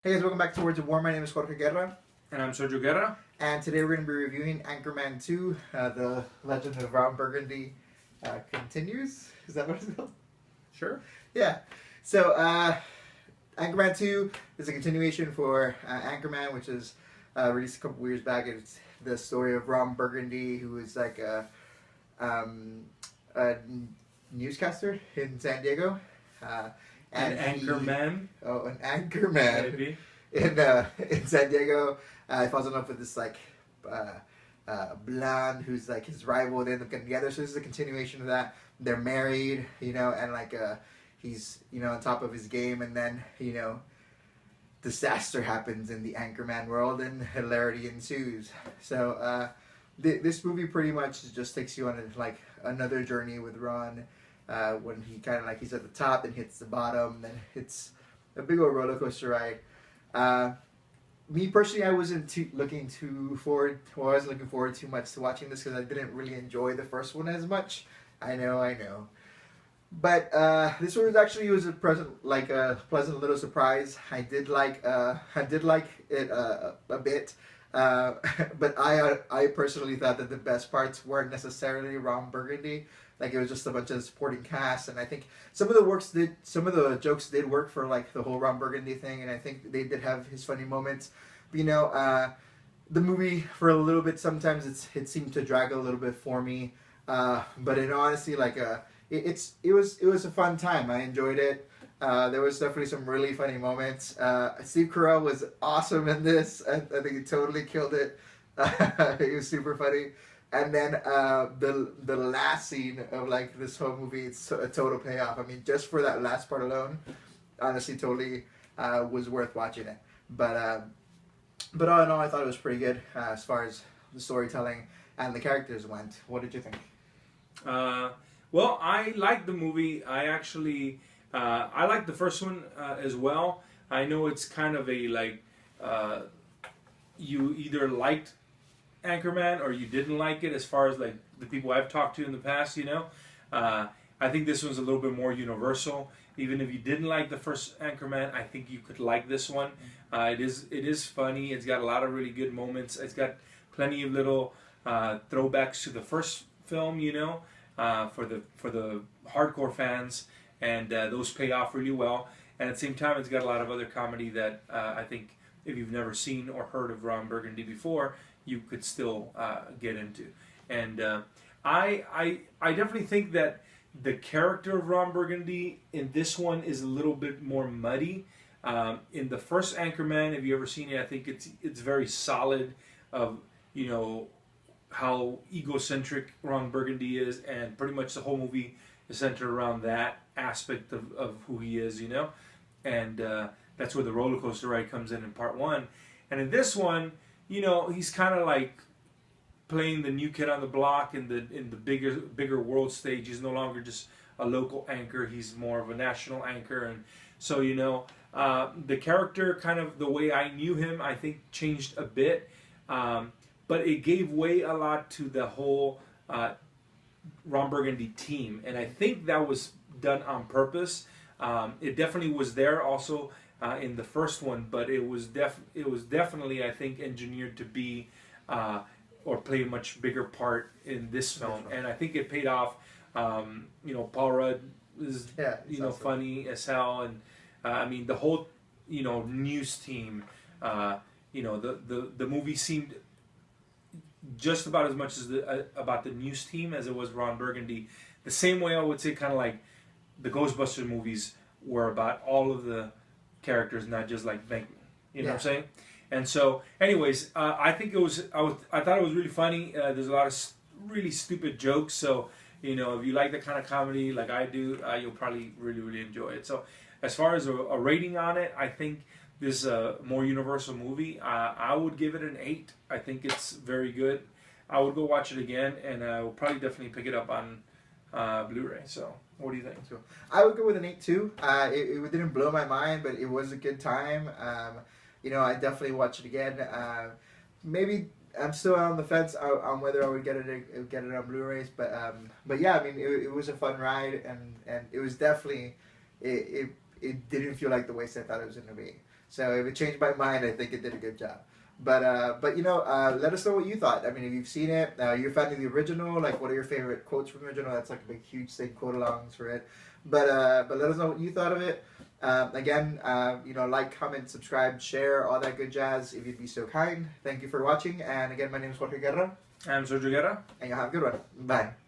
Hey guys, welcome back to Words of War. My name is Jorge Guerra. And I'm Sergio Guerra. And today we're going to be reviewing Anchorman 2, The Legend of Ron Burgundy continues. Is that what it's called? Sure. Yeah. So, Anchorman 2 is a continuation for Anchorman, which is released a couple years back. It's the story of Ron Burgundy, who is like a newscaster in San Diego. An anchorman. An anchorman. Maybe. In San Diego, he falls in love with this blonde who's like his rival. They end up getting together. So this is a continuation of that. They're married, and he's on top of his game, and then disaster happens in the Anchorman world, and hilarity ensues. So this movie pretty much just takes you on another journey with Ron. When he he's at the top, then hits the bottom, then it's a big old roller coaster ride. Me personally, I wasn't looking forward too much to watching this because I didn't really enjoy the first one as much. I know. But this one was a pleasant little surprise. I did like it a bit. But I personally thought that the best parts weren't necessarily Ron Burgundy. Like, it was just a bunch of supporting cast, and I think some of the jokes did work for the whole Ron Burgundy thing, and I think they did have his funny moments. But the movie for a little bit sometimes it seemed to drag a little bit for me. But in honesty, it was a fun time. I enjoyed it. There was definitely some really funny moments. Steve Carell was awesome in this. I think he totally killed it. He was super funny. And then the last scene of this whole movie, it's a total payoff. I mean, just for that last part alone, honestly, totally was worth watching it. But all in all, I thought it was pretty good as far as the storytelling and the characters went. What did you think? Well, I liked the movie. I actually I liked the first one as well. I know it's kind of a you either liked Anchorman or you didn't like it, as far as the people I've talked to in the past. I think this one's a little bit more universal. Even if you didn't like the first Anchorman, I think you could like this one. It is funny. It's got a lot of really good moments. It's got plenty of little throwbacks to the first film, for the hardcore fans, and those pay off really well. And at the same time, it's got a lot of other comedy that I think if you've never seen or heard of Ron Burgundy before, you could still get into. And I definitely think that the character of Ron Burgundy in this one is a little bit more muddy. In the first Anchorman, if you ever seen it, I think it's very solid of how egocentric Ron Burgundy is, and pretty much the whole movie is centered around that aspect of who he is, and that's where the roller coaster ride comes in part one. And in this one, he's kind of playing the new kid on the block in the bigger world stage. He's no longer just a local anchor. He's more of a national anchor. And so, the character, kind of the way I knew him, I think changed a bit. But it gave way a lot to the whole Ron Burgundy team. And I think that was done on purpose. It definitely was there also in the first one, but it was definitely, I think, engineered to be or play a much bigger part in this film, and I think it paid off. Paul Rudd is awesome. Funny as hell, and I mean the whole news team. The movie seemed just about as much as about the news team as it was Ron Burgundy. The same way I would say kind of like the Ghostbusters movies were about all of the characters, not just Bankman. You know what I'm saying? And so, anyways, I think I thought it was really funny. There's a lot of really stupid jokes. So, if you like that kind of comedy like I do, you'll probably really, really enjoy it. So, as far as a rating on it, I think this is a more universal movie. I would give it an 8. I think it's very good. I would go watch it again, and I will probably definitely pick it up on Blu-ray. So, what do you think? So, I would go with an 8 too. It didn't blow my mind, but it was a good time. I definitely watch it again. Maybe I'm still on the fence on whether I would get it on Blu-rays, but yeah, I mean it was a fun ride, and it was definitely it didn't feel like the waste I thought it was going to be. So if it changed my mind, I think it did a good job. But let us know what you thought. I mean, if you've seen it, you're a fan of the original. Like, what are your favorite quotes from the original? That's like a big, huge thing, quote alongs for it. But let us know what you thought of it. Again, like, comment, subscribe, share, all that good jazz. If you'd be so kind. Thank you for watching. And again, my name is Jorge Guerra. I'm Sergio Guerra. And you'll have a good one. Bye.